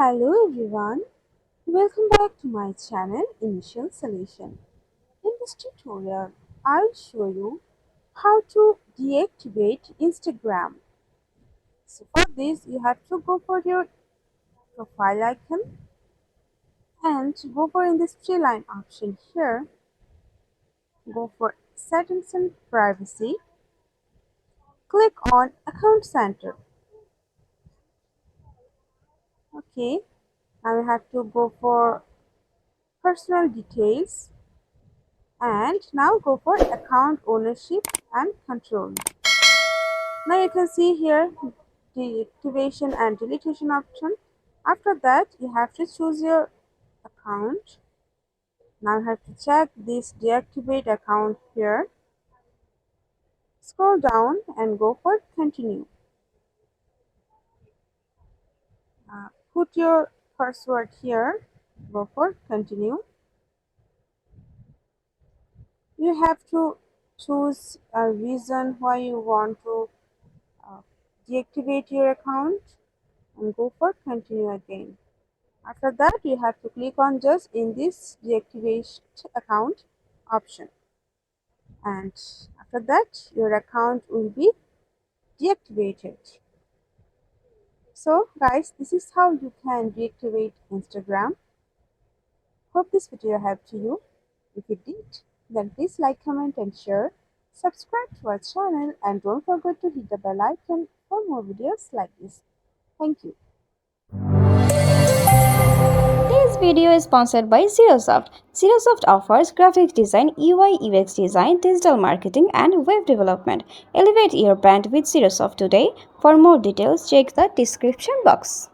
Hello everyone, welcome back to my channel Initial Solution. In this tutorial, I'll show you how to deactivate Instagram. So for this, you have to go for your profile icon and go for in this three line option here, go for settings and privacy, click on account center. Okay, now we have to go for personal details and now go for account ownership and control. Now you can see here deactivation and deletion option. After that you have to choose your account. Now you have to check this deactivate account here. Scroll down and go for continue. Put your password here. Go for continue. You have to choose a reason why you want to uh, deactivate your account and go for continue again. After that, you have to click on just in this deactivate account option, and after that your account will be deactivated. So guys, this is how you can deactivate Instagram. Hope this video helped you. If it did, then please like, comment and share. Subscribe to our channel and don't forget to hit the bell icon for more videos like this. Thank you. This video is sponsored by XiroSoft. XiroSoft offers graphic design, UI UX design, digital marketing, and web development. Elevate your brand with XiroSoft today. For more details, check the description box.